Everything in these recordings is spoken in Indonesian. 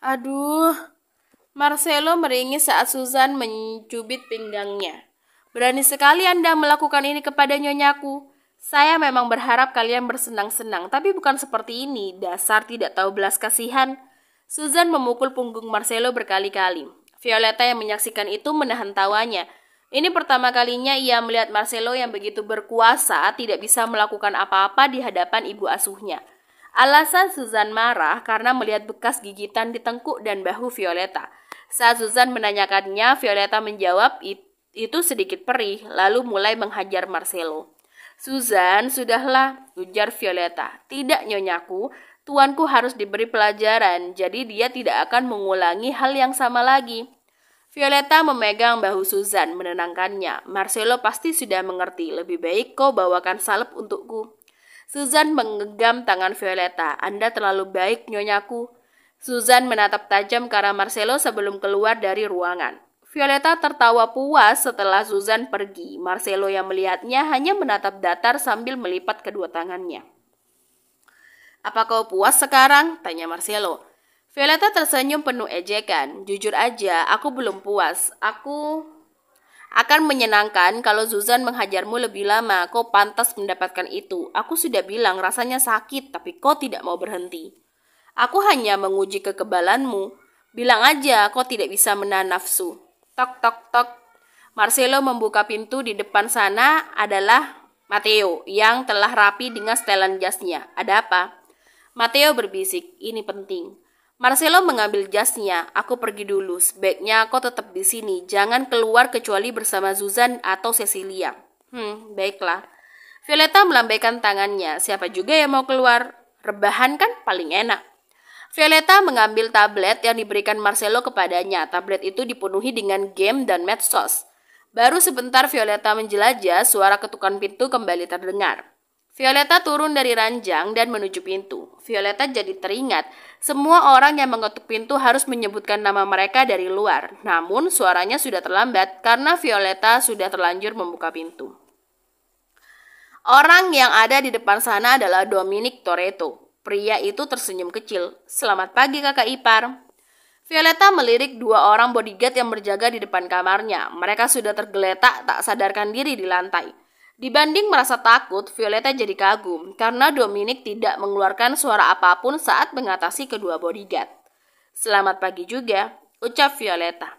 Aduh, Marcelo meringis saat Susan mencubit pinggangnya. Berani sekali Anda melakukan ini kepada nyonyaku. Saya memang berharap kalian bersenang-senang, tapi bukan seperti ini. Dasar tidak tahu belas kasihan. Susan memukul punggung Marcelo berkali-kali. Violeta yang menyaksikan itu menahan tawanya. Ini pertama kalinya ia melihat Marcelo yang begitu berkuasa tidak bisa melakukan apa-apa di hadapan ibu asuhnya. Alasan Susan marah karena melihat bekas gigitan di tengkuk dan bahu Violeta. Saat Susan menanyakannya, Violeta menjawab itu sedikit perih, lalu mulai menghajar Marcelo. Susan, sudahlah, ujar Violeta. Tidak nyonyaku, tuanku harus diberi pelajaran, jadi dia tidak akan mengulangi hal yang sama lagi. Violeta memegang bahu Susan, menenangkannya. Marcelo pasti sudah mengerti, lebih baik kau bawakan salep untukku. Susan menggenggam tangan Violeta. Anda terlalu baik, nyonyaku. Susan menatap tajam ke arah Marcelo sebelum keluar dari ruangan. Violeta tertawa puas setelah Susan pergi. Marcelo yang melihatnya hanya menatap datar sambil melipat kedua tangannya. Apa kau puas sekarang? Tanya Marcelo. Violeta tersenyum penuh ejekan. Jujur aja, aku belum puas. Aku akan menyenangkan kalau Susan menghajarmu lebih lama. Kau pantas mendapatkan itu. Aku sudah bilang rasanya sakit, tapi kau tidak mau berhenti. Aku hanya menguji kekebalanmu. Bilang aja kau tidak bisa menahan nafsu. Tok tok tok. Marcelo membuka pintu di depan sana adalah Matteo yang telah rapi dengan setelan jasnya. Ada apa? Matteo berbisik, ini penting. Marcelo mengambil jasnya. Aku pergi dulu. Sebaiknya kau tetap di sini. Jangan keluar kecuali bersama Susan atau Cecilia. Baiklah. Violeta melambaikan tangannya. Siapa juga yang mau keluar? Rebahan kan paling enak. Violeta mengambil tablet yang diberikan Marcelo kepadanya. Tablet itu dipenuhi dengan game dan medsos. Baru sebentar Violeta menjelajah, suara ketukan pintu kembali terdengar. Violeta turun dari ranjang dan menuju pintu. Violeta jadi teringat, semua orang yang mengetuk pintu harus menyebutkan nama mereka dari luar. Namun suaranya sudah terlambat karena Violeta sudah terlanjur membuka pintu. Orang yang ada di depan sana adalah Dominic Toretto. Pria itu tersenyum kecil. Selamat pagi kakak ipar. Violeta melirik dua orang bodyguard yang berjaga di depan kamarnya. Mereka sudah tergeletak tak sadarkan diri di lantai. Dibanding merasa takut, Violeta jadi kagum karena Dominic tidak mengeluarkan suara apapun saat mengatasi kedua bodyguard. Selamat pagi juga, ucap Violeta.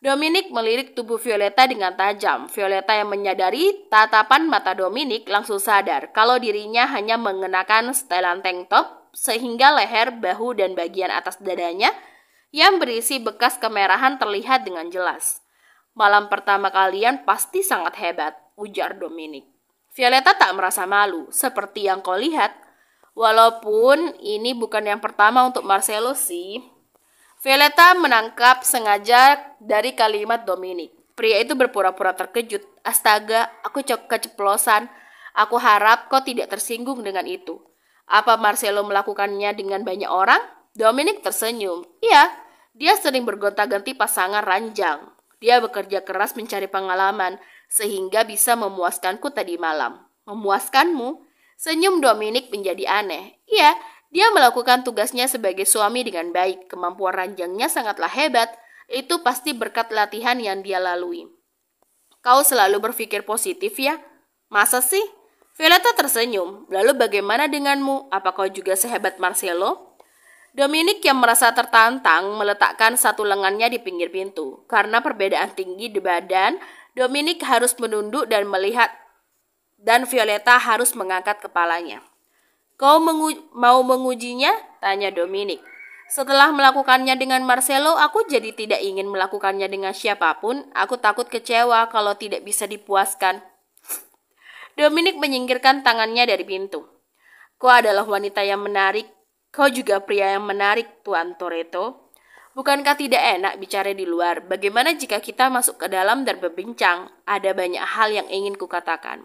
Dominic melirik tubuh Violeta dengan tajam. Violeta yang menyadari tatapan mata Dominic langsung sadar kalau dirinya hanya mengenakan setelan tank top sehingga leher, bahu, dan bagian atas dadanya yang berisi bekas kemerahan terlihat dengan jelas. Malam pertama kalian pasti sangat hebat, ujar Dominic. Violeta tak merasa malu, seperti yang kau lihat. Walaupun ini bukan yang pertama untuk Marcelo sih. Violeta menangkap sengaja dari kalimat Dominic. Pria itu berpura-pura terkejut. Astaga, aku keceplosan. Aku harap kau tidak tersinggung dengan itu. Apa Marcelo melakukannya dengan banyak orang? Dominic tersenyum. Iya, dia sering bergonta-ganti pasangan ranjang. Dia bekerja keras mencari pengalaman, sehingga bisa memuaskanku tadi malam. Memuaskanmu? Senyum Dominic menjadi aneh. Iya, dia melakukan tugasnya sebagai suami dengan baik. Kemampuan ranjangnya sangatlah hebat. Itu pasti berkat latihan yang dia lalui. Kau selalu berpikir positif ya? Masa sih? Violeta tersenyum. Lalu bagaimana denganmu? Apa kau juga sehebat Marcelo? Dominic yang merasa tertantang meletakkan satu lengannya di pinggir pintu. Karena perbedaan tinggi di badan, Dominic harus menunduk dan melihat, dan Violeta harus mengangkat kepalanya. Kau mau mengujinya? Tanya Dominic. Setelah melakukannya dengan Marcelo, aku jadi tidak ingin melakukannya dengan siapapun. Aku takut kecewa kalau tidak bisa dipuaskan. Dominic menyingkirkan tangannya dari pintu. Kau adalah wanita yang menarik. Kau juga pria yang menarik, Tuan Toretto. Bukankah tidak enak bicara di luar? Bagaimana jika kita masuk ke dalam dan berbincang? Ada banyak hal yang ingin kukatakan.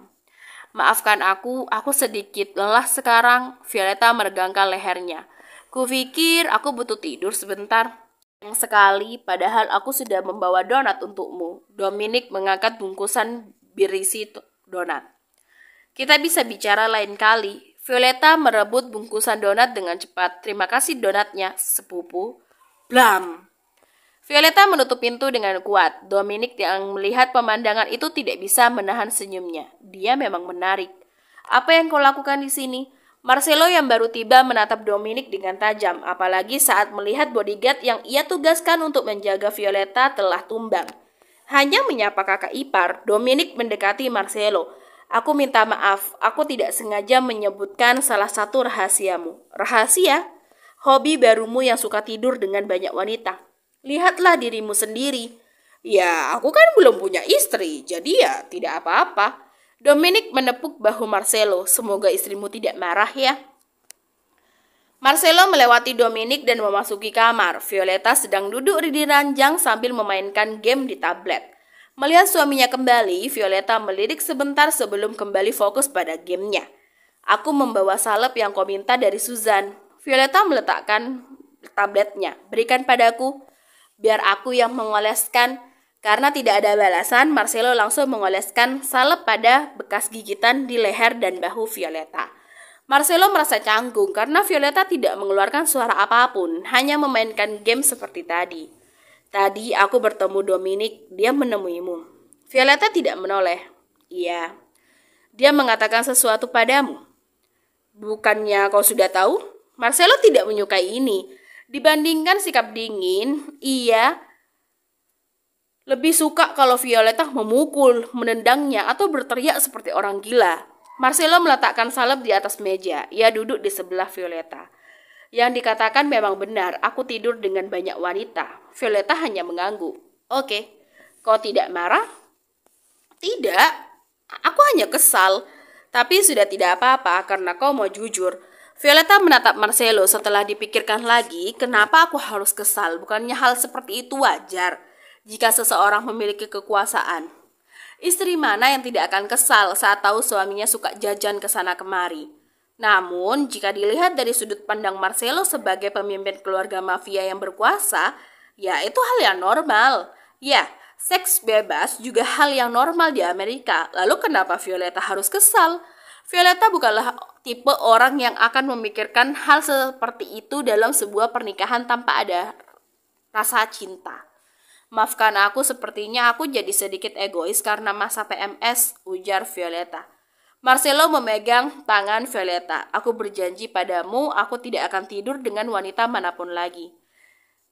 Maafkan aku sedikit lelah sekarang. Violeta meregangkan lehernya. Kupikir aku butuh tidur sebentar. Sekali, padahal aku sudah membawa donat untukmu. Dominic mengangkat bungkusan berisi donat. Kita bisa bicara lain kali. Violeta merebut bungkusan donat dengan cepat. Terima kasih donatnya, sepupu. Blam! Violeta menutup pintu dengan kuat. Dominic yang melihat pemandangan itu tidak bisa menahan senyumnya. Dia memang menarik. Apa yang kau lakukan di sini? Marcelo yang baru tiba menatap Dominic dengan tajam, apalagi saat melihat bodyguard yang ia tugaskan untuk menjaga Violeta telah tumbang. Hanya menyapa kakak ipar, Dominic mendekati Marcelo. Aku minta maaf, aku tidak sengaja menyebutkan salah satu rahasiamu. Rahasia? Hobi barumu yang suka tidur dengan banyak wanita. Lihatlah dirimu sendiri. Ya, aku kan belum punya istri, jadi ya tidak apa-apa. Dominic menepuk bahu Marcelo. Semoga istrimu tidak marah ya. Marcelo melewati Dominic dan memasuki kamar. Violeta sedang duduk di ranjang sambil memainkan game di tablet. Melihat suaminya kembali, Violeta melirik sebentar sebelum kembali fokus pada gamenya. Aku membawa salep yang kau minta dari Susan. Violeta meletakkan tabletnya. Berikan padaku. Biar aku yang mengoleskan. Karena tidak ada balasan, Marcelo langsung mengoleskan salep pada bekas gigitan di leher dan bahu Violeta. Marcelo merasa canggung karena Violeta tidak mengeluarkan suara apapun, hanya memainkan game seperti tadi. Tadi aku bertemu Dominic, dia menemuimu. Violeta tidak menoleh. Iya. Dia mengatakan sesuatu padamu. Bukannya kau sudah tahu? Marcelo tidak menyukai ini. Dibandingkan sikap dingin, ia lebih suka kalau Violeta memukul, menendangnya, atau berteriak seperti orang gila. Marcelo meletakkan salep di atas meja. Ia duduk di sebelah Violeta. Yang dikatakan memang benar, aku tidur dengan banyak wanita. Violeta hanya mengangguk. Oke, kau tidak marah? Tidak, aku hanya kesal. Tapi sudah tidak apa-apa karena kau mau jujur. Violeta menatap Marcelo setelah dipikirkan lagi, kenapa aku harus kesal? Bukannya hal seperti itu wajar jika seseorang memiliki kekuasaan. Istri mana yang tidak akan kesal saat tahu suaminya suka jajan ke sana kemari? Namun, jika dilihat dari sudut pandang Marcelo sebagai pemimpin keluarga mafia yang berkuasa, ya itu hal yang normal. Ya, seks bebas juga hal yang normal di Amerika. Lalu kenapa Violeta harus kesal? Violeta bukanlah tipe orang yang akan memikirkan hal seperti itu dalam sebuah pernikahan tanpa ada rasa cinta. Maafkan aku, sepertinya aku jadi sedikit egois karena masa PMS, ujar Violeta. Marcelo memegang tangan Violeta. Aku berjanji padamu, aku tidak akan tidur dengan wanita manapun lagi.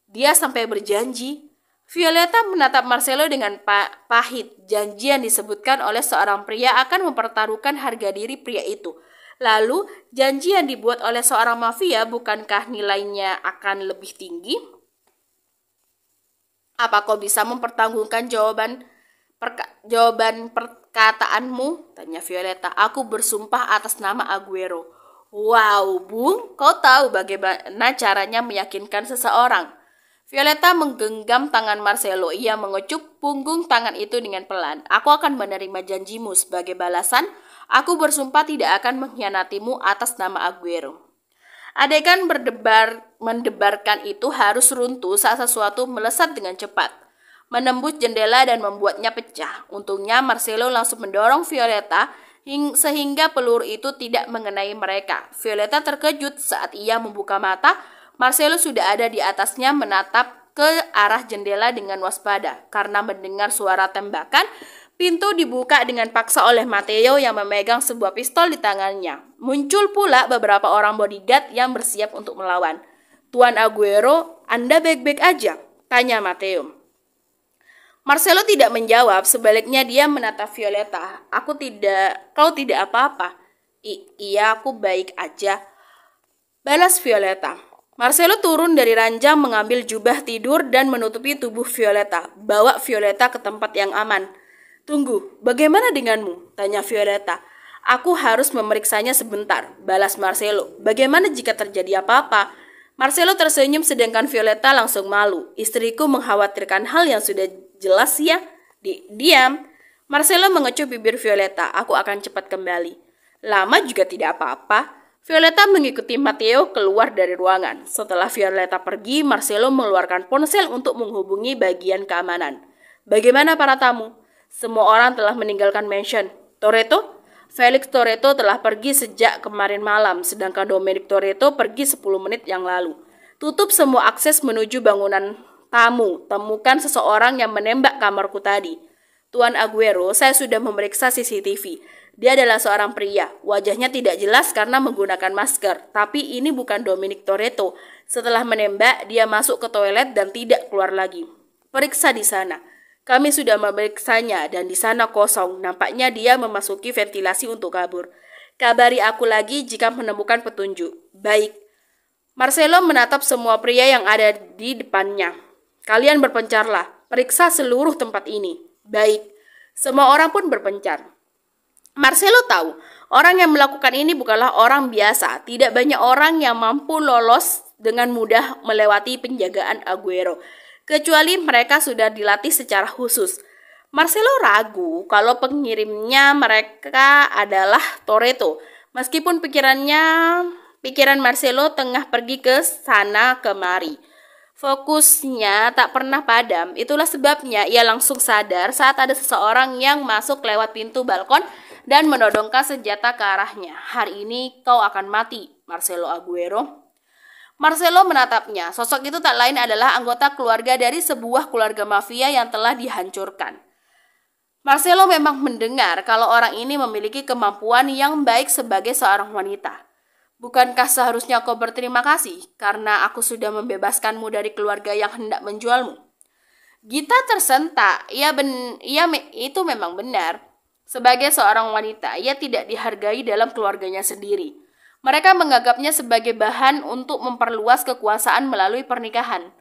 Dia sampai berjanji. Violeta menatap Marcelo dengan pahit. Janji yang disebutkan oleh seorang pria akan mempertaruhkan harga diri pria itu. Lalu, janji yang dibuat oleh seorang mafia bukankah nilainya akan lebih tinggi? Apa kau bisa mempertanggungjawabkan jawaban perkataanmu? Tanya Violeta. Aku bersumpah atas nama Aguero. Wow, Bung, kau tahu bagaimana caranya meyakinkan seseorang? Violeta menggenggam tangan Marcelo. Ia mengecup punggung tangan itu dengan pelan. Aku akan menerima janjimu sebagai balasan. Aku bersumpah tidak akan mengkhianatimu atas nama Aguero. Adegan mendebarkan itu harus runtuh saat sesuatu melesat dengan cepat, menembus jendela dan membuatnya pecah. Untungnya Marcelo langsung mendorong Violeta sehingga peluru itu tidak mengenai mereka. Violeta terkejut saat ia membuka mata. Marcelo sudah ada di atasnya menatap ke arah jendela dengan waspada. Karena mendengar suara tembakan, pintu dibuka dengan paksa oleh Matteo yang memegang sebuah pistol di tangannya. Muncul pula beberapa orang bodyguard yang bersiap untuk melawan. Tuan Aguero, Anda baik-baik aja? Tanya Matteo. Marcelo tidak menjawab, sebaliknya dia menatap Violeta. Kau tidak apa-apa? Iya, aku baik aja. Balas Violeta. Marcelo turun dari ranjang mengambil jubah tidur dan menutupi tubuh Violeta. Bawa Violeta ke tempat yang aman. Tunggu, bagaimana denganmu? Tanya Violeta. Aku harus memeriksanya sebentar, balas Marcelo. Bagaimana jika terjadi apa-apa? Marcelo tersenyum sedangkan Violeta langsung malu. Istriku mengkhawatirkan hal yang sudah jelas ya. Diam. Marcelo mengecup bibir Violeta. Aku akan cepat kembali. Lama juga tidak apa-apa. Violeta mengikuti Matteo keluar dari ruangan. Setelah Violeta pergi, Marcelo mengeluarkan ponsel untuk menghubungi bagian keamanan. Bagaimana para tamu? Semua orang telah meninggalkan mansion. Toretto? Felix Toretto telah pergi sejak kemarin malam, sedangkan Dominic Toretto pergi 10 menit yang lalu. Tutup semua akses menuju bangunan tamu. Temukan seseorang yang menembak kamarku tadi. Tuan Aguero, saya sudah memeriksa CCTV. Dia adalah seorang pria. Wajahnya tidak jelas karena menggunakan masker. Tapi ini bukan Dominic Toretto. Setelah menembak, dia masuk ke toilet dan tidak keluar lagi. Periksa di sana. Kami sudah memeriksanya dan di sana kosong. Nampaknya dia memasuki ventilasi untuk kabur. Kabari aku lagi jika menemukan petunjuk. Baik. Marcelo menatap semua pria yang ada di depannya. Kalian berpencarlah. Periksa seluruh tempat ini. Baik. Semua orang pun berpencar. Marcelo tahu, orang yang melakukan ini bukanlah orang biasa. Tidak banyak orang yang mampu lolos dengan mudah melewati penjagaan Aguero, kecuali mereka sudah dilatih secara khusus. Marcelo ragu kalau pengirimnya mereka adalah Toretto, meskipun pikiran Marcelo tengah pergi ke sana kemari. Fokusnya tak pernah padam. Itulah sebabnya ia langsung sadar saat ada seseorang yang masuk lewat pintu balkon dan menodongkan senjata ke arahnya. Hari ini kau akan mati, Marcelo Aguero. Marcelo menatapnya. Sosok itu tak lain adalah anggota keluarga dari sebuah keluarga mafia yang telah dihancurkan. Marcelo memang mendengar kalau orang ini memiliki kemampuan yang baik sebagai seorang wanita. Bukankah seharusnya kau berterima kasih karena aku sudah membebaskanmu dari keluarga yang hendak menjualmu? Gita tersentak. Itu memang benar. Sebagai seorang wanita, ia tidak dihargai dalam keluarganya sendiri. Mereka menganggapnya sebagai bahan untuk memperluas kekuasaan melalui pernikahan.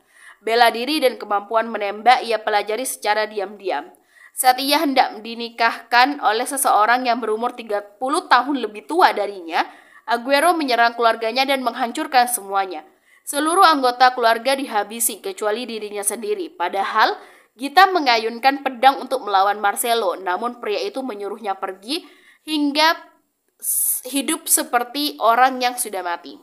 Bela diri dan kemampuan menembak ia pelajari secara diam-diam. Saat ia hendak dinikahkan oleh seseorang yang berumur 30 tahun lebih tua darinya, Aguero menyerang keluarganya dan menghancurkan semuanya. Seluruh anggota keluarga dihabisi kecuali dirinya sendiri. Padahal Gita mengayunkan pedang untuk melawan Marcelo, namun pria itu menyuruhnya pergi hingga hidup seperti orang yang sudah mati.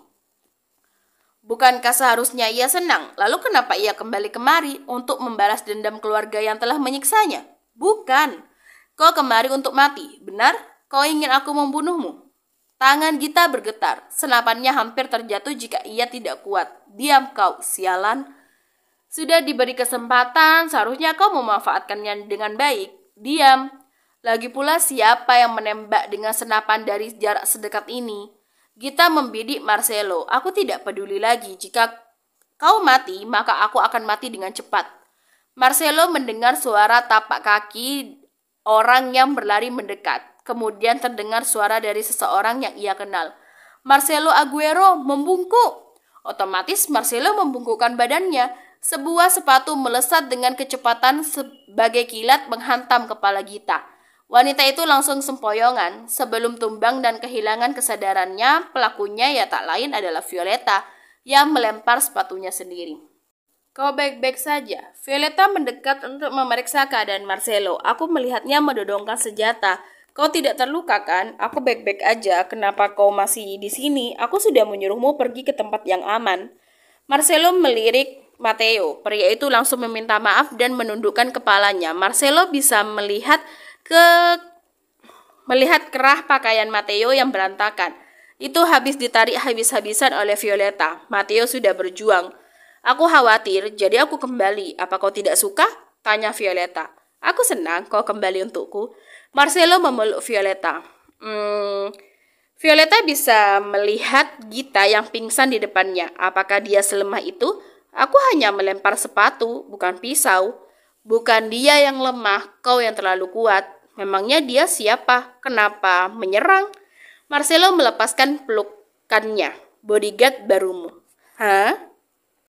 Bukankah seharusnya ia senang? Lalu kenapa ia kembali kemari untuk membalas dendam keluarga yang telah menyiksanya? Bukan. Kau kemari untuk mati, benar? Kau ingin aku membunuhmu? Tangan Gita bergetar. Senapannya hampir terjatuh jika ia tidak kuat. Diam kau, sialan. Sudah diberi kesempatan, seharusnya kau memanfaatkannya dengan baik. Diam. Lagi pula siapa yang menembak dengan senapan dari jarak sedekat ini? Gita membidik Marcelo. Aku tidak peduli lagi. Jika kau mati, maka aku akan mati dengan cepat. Marcelo mendengar suara tapak kaki orang yang berlari mendekat. Kemudian terdengar suara dari seseorang yang ia kenal. Marcelo Aguero membungkuk. Otomatis Marcelo membungkukkan badannya. Sebuah sepatu melesat dengan kecepatan sebagai kilat menghantam kepala Gita. Wanita itu langsung sempoyongan. Sebelum tumbang dan kehilangan kesadarannya, pelakunya ya tak lain adalah Violeta yang melempar sepatunya sendiri. Kau baik-baik saja. Violeta mendekat untuk memeriksa keadaan Marcelo. Aku melihatnya menodongkan senjata. Kau tidak terluka kan? Aku baik-baik aja. Kenapa kau masih di sini? Aku sudah menyuruhmu pergi ke tempat yang aman. Marcelo melirik Matteo. Pria itu langsung meminta maaf dan menundukkan kepalanya. Marcelo bisa melihat kerah pakaian Matteo yang berantakan. Itu habis ditarik habis-habisan oleh Violeta. Matteo sudah berjuang. Aku khawatir, jadi aku kembali. Apa kau tidak suka? Tanya Violeta. Aku senang kau kembali untukku. Marcelo memeluk Violeta. Violeta bisa melihat Gita yang pingsan di depannya. Apakah dia selemah itu? Aku hanya melempar sepatu, bukan pisau. Bukan dia yang lemah, kau yang terlalu kuat. Memangnya dia siapa? Kenapa menyerang? Marcelo melepaskan pelukannya. Bodyguard barumu. Hah?